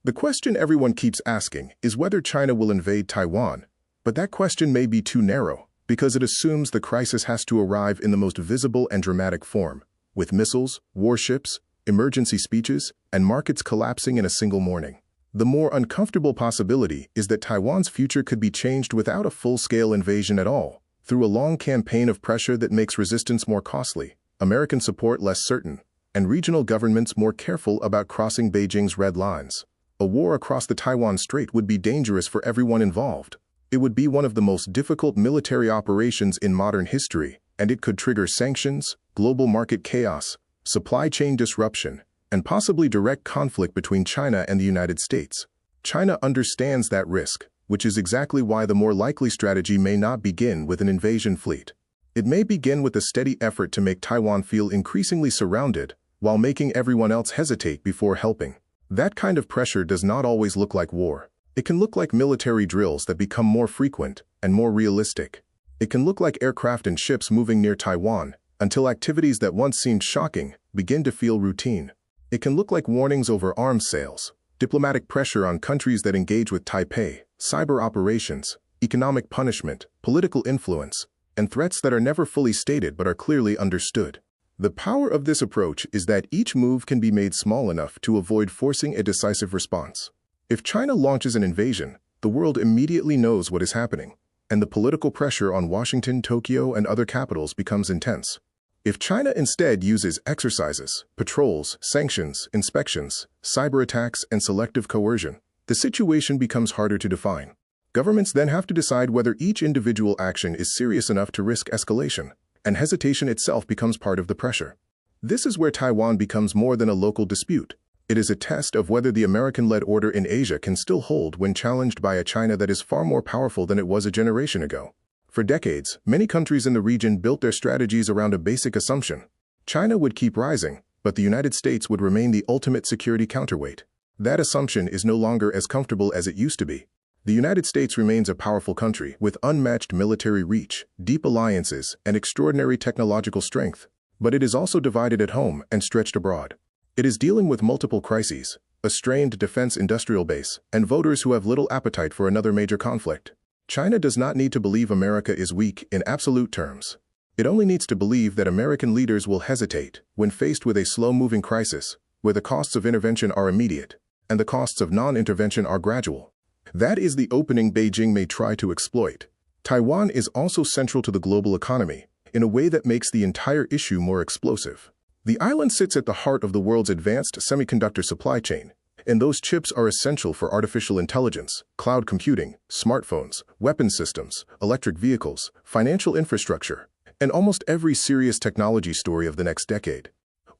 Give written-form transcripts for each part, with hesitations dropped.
The question everyone keeps asking is whether China will invade Taiwan, but that question may be too narrow because it assumes the crisis has to arrive in the most visible and dramatic form, with missiles, warships, emergency speeches, and markets collapsing in a single morning. The more uncomfortable possibility is that Taiwan's future could be changed without a full-scale invasion at all, through a long campaign of pressure that makes resistance more costly, American support less certain, and regional governments more careful about crossing Beijing's red lines. A war across the Taiwan Strait would be dangerous for everyone involved. It would be one of the most difficult military operations in modern history, and it could trigger sanctions, global market chaos, supply chain disruption, and possibly direct conflict between China and the United States. China understands that risk, which is exactly why the more likely strategy may not begin with an invasion fleet. It may begin with a steady effort to make Taiwan feel increasingly surrounded, while making everyone else hesitate before helping. That kind of pressure does not always look like war. It can look like military drills that become more frequent and more realistic. It can look like aircraft and ships moving near Taiwan, until activities that once seemed shocking begin to feel routine. It can look like warnings over arms sales, diplomatic pressure on countries that engage with Taipei, cyber operations, economic punishment, political influence, and threats that are never fully stated but are clearly understood. The power of this approach is that each move can be made small enough to avoid forcing a decisive response. If China launches an invasion, the world immediately knows what is happening, and the political pressure on Washington, Tokyo, and other capitals becomes intense. If China instead uses exercises, patrols, sanctions, inspections, cyber attacks, and selective coercion, the situation becomes harder to define. Governments then have to decide whether each individual action is serious enough to risk escalation, and hesitation itself becomes part of the pressure. This is where Taiwan becomes more than a local dispute. It is a test of whether the American-led order in Asia can still hold when challenged by a China that is far more powerful than it was a generation ago. For decades, many countries in the region built their strategies around a basic assumption. China would keep rising, but the United States would remain the ultimate security counterweight. That assumption is no longer as comfortable as it used to be. The United States remains a powerful country with unmatched military reach, deep alliances, and extraordinary technological strength, but it is also divided at home and stretched abroad. It is dealing with multiple crises, a strained defense industrial base, and voters who have little appetite for another major conflict. China does not need to believe America is weak in absolute terms. It only needs to believe that American leaders will hesitate when faced with a slow-moving crisis, where the costs of intervention are immediate, and the costs of non-intervention are gradual. That is the opening Beijing may try to exploit. Taiwan is also central to the global economy, in a way that makes the entire issue more explosive. The island sits at the heart of the world's advanced semiconductor supply chain, and those chips are essential for artificial intelligence, cloud computing, smartphones, weapon systems, electric vehicles, financial infrastructure, and almost every serious technology story of the next decade.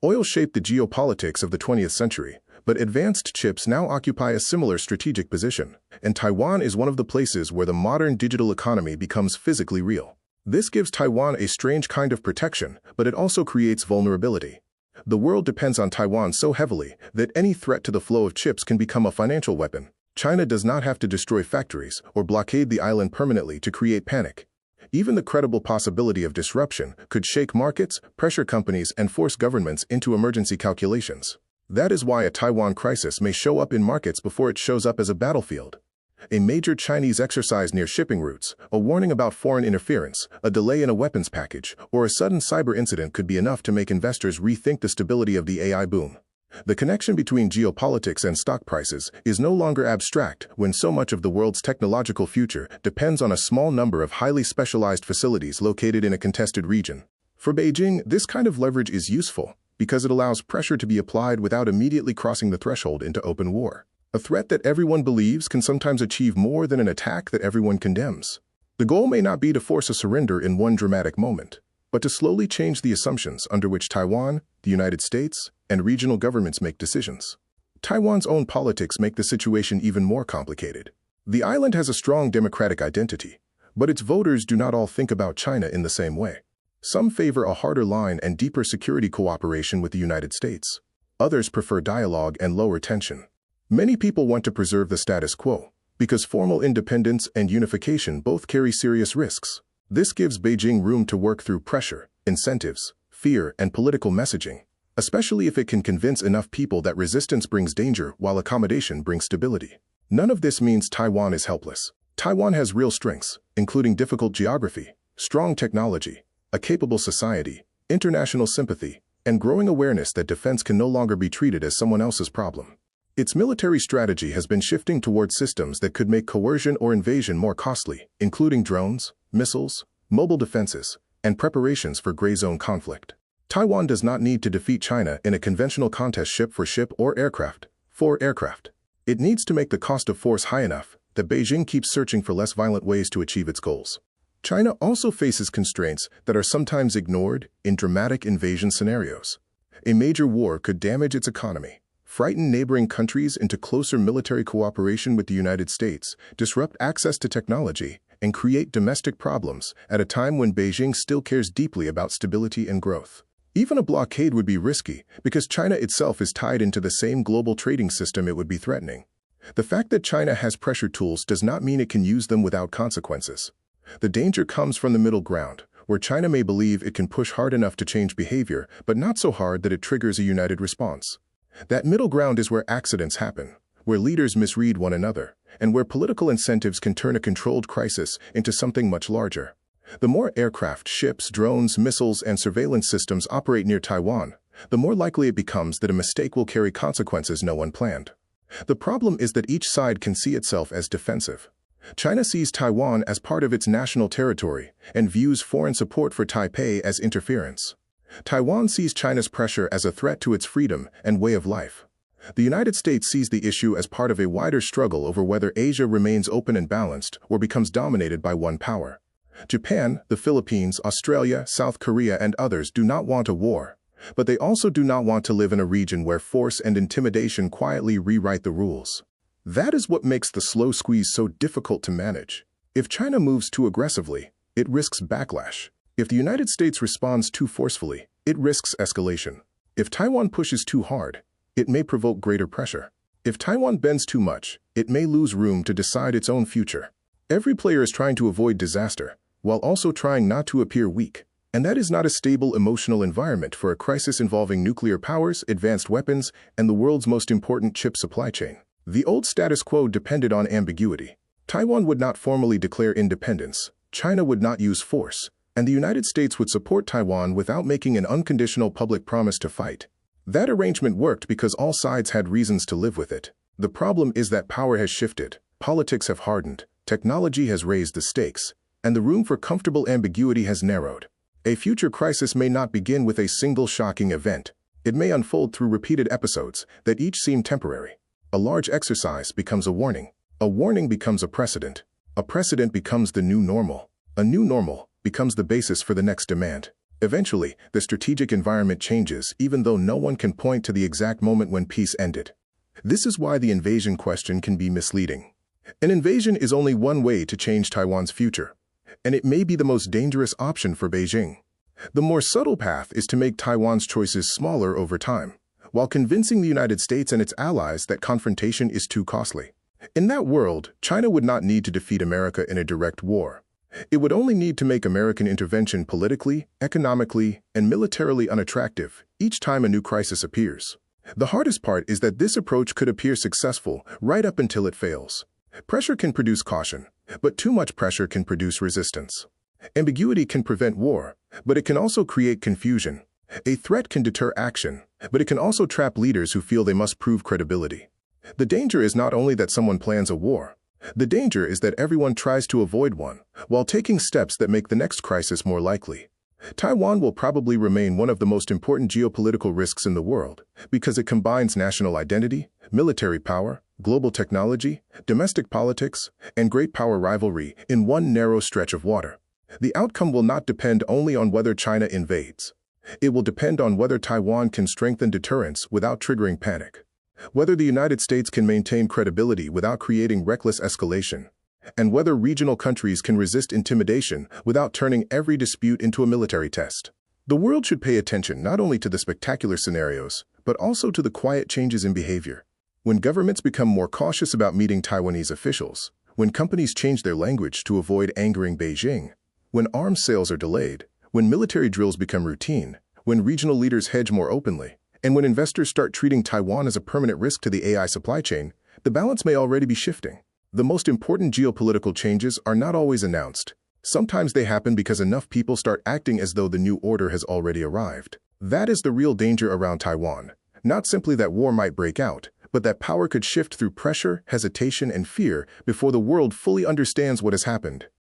Oil shaped the geopolitics of the 20th century, but advanced chips now occupy a similar strategic position, and Taiwan is one of the places where the modern digital economy becomes physically real. This gives Taiwan a strange kind of protection, but it also creates vulnerability. The world depends on Taiwan so heavily that any threat to the flow of chips can become a financial weapon. China does not have to destroy factories or blockade the island permanently to create panic. Even the credible possibility of disruption could shake markets, pressure companies, and force governments into emergency calculations. That is why a Taiwan crisis may show up in markets before it shows up as a battlefield. A major Chinese exercise near shipping routes, a warning about foreign interference, a delay in a weapons package, or a sudden cyber incident could be enough to make investors rethink the stability of the AI boom. The connection between geopolitics and stock prices is no longer abstract when so much of the world's technological future depends on a small number of highly specialized facilities located in a contested region. For Beijing, this kind of leverage is useful because it allows pressure to be applied without immediately crossing the threshold into open war. A threat that everyone believes can sometimes achieve more than an attack that everyone condemns. The goal may not be to force a surrender in one dramatic moment, but to slowly change the assumptions under which Taiwan, the United States, and regional governments make decisions. Taiwan's own politics make the situation even more complicated. The island has a strong democratic identity, but its voters do not all think about China in the same way. Some favor a harder line and deeper security cooperation with the United States. Others prefer dialogue and lower tension. Many people want to preserve the status quo, because formal independence and unification both carry serious risks. This gives Beijing room to work through pressure, incentives, fear, and political messaging, especially if it can convince enough people that resistance brings danger while accommodation brings stability. None of this means Taiwan is helpless. Taiwan has real strengths, including difficult geography, strong technology, a capable society, international sympathy, and growing awareness that defense can no longer be treated as someone else's problem. Its military strategy has been shifting toward systems that could make coercion or invasion more costly, including drones, missiles, mobile defenses, and preparations for gray zone conflict. Taiwan does not need to defeat China in a conventional contest ship for ship or aircraft for aircraft. It needs to make the cost of force high enough that Beijing keeps searching for less violent ways to achieve its goals. China also faces constraints that are sometimes ignored in dramatic invasion scenarios. A major war could damage its economy, frighten neighboring countries into closer military cooperation with the United States, disrupt access to technology, and create domestic problems at a time when Beijing still cares deeply about stability and growth. Even a blockade would be risky because China itself is tied into the same global trading system it would be threatening. The fact that China has pressure tools does not mean it can use them without consequences. The danger comes from the middle ground, where China may believe it can push hard enough to change behavior, but not so hard that it triggers a united response. That middle ground is where accidents happen, where leaders misread one another, and where political incentives can turn a controlled crisis into something much larger. The more aircraft, ships, drones, missiles, and surveillance systems operate near Taiwan, the more likely it becomes that a mistake will carry consequences no one planned. The problem is that each side can see itself as defensive. China sees Taiwan as part of its national territory and views foreign support for Taipei as interference. Taiwan sees China's pressure as a threat to its freedom and way of life. The United States sees the issue as part of a wider struggle over whether Asia remains open and balanced or becomes dominated by one power. Japan, the Philippines, Australia, South Korea, and others do not want a war, but they also do not want to live in a region where force and intimidation quietly rewrite the rules. That is what makes the slow squeeze so difficult to manage. If China moves too aggressively, it risks backlash. If the United States responds too forcefully, it risks escalation. If Taiwan pushes too hard, it may provoke greater pressure. If Taiwan bends too much, it may lose room to decide its own future. Every player is trying to avoid disaster, while also trying not to appear weak. And that is not a stable emotional environment for a crisis involving nuclear powers, advanced weapons, and the world's most important chip supply chain. The old status quo depended on ambiguity. Taiwan would not formally declare independence, China would not use force, and the United States would support Taiwan without making an unconditional public promise to fight. That arrangement worked because all sides had reasons to live with it. The problem is that power has shifted, politics have hardened, technology has raised the stakes, and the room for comfortable ambiguity has narrowed. A future crisis may not begin with a single shocking event. It may unfold through repeated episodes that each seem temporary. A large exercise becomes a warning becomes a precedent becomes the new normal, a new normal becomes the basis for the next demand. Eventually, the strategic environment changes even though no one can point to the exact moment when peace ended. This is why the invasion question can be misleading. An invasion is only one way to change Taiwan's future, and it may be the most dangerous option for Beijing. The more subtle path is to make Taiwan's choices smaller over time, while convincing the United States and its allies that confrontation is too costly. In that world, China would not need to defeat America in a direct war. It would only need to make American intervention politically, economically, and militarily unattractive each time a new crisis appears. The hardest part is that this approach could appear successful right up until it fails. Pressure can produce caution, but too much pressure can produce resistance. Ambiguity can prevent war, but it can also create confusion. A threat can deter action, but it can also trap leaders who feel they must prove credibility. The danger is not only that someone plans a war. The danger is that everyone tries to avoid one, while taking steps that make the next crisis more likely. Taiwan will probably remain one of the most important geopolitical risks in the world, because it combines national identity, military power, global technology, domestic politics, and great power rivalry in one narrow stretch of water. The outcome will not depend only on whether China invades. It will depend on whether Taiwan can strengthen deterrence without triggering panic, whether the United States can maintain credibility without creating reckless escalation, and whether regional countries can resist intimidation without turning every dispute into a military test. The world should pay attention not only to the spectacular scenarios, but also to the quiet changes in behavior. When governments become more cautious about meeting Taiwanese officials, when companies change their language to avoid angering Beijing, when arms sales are delayed, when military drills become routine, when regional leaders hedge more openly, And when investors start treating Taiwan as a permanent risk to the AI supply chain, the balance may already be shifting. The most important geopolitical changes are not always announced. Sometimes they happen because enough people start acting as though the new order has already arrived. That is the real danger around Taiwan. Not simply that war might break out, but that power could shift through pressure, hesitation, and fear before the world fully understands what has happened.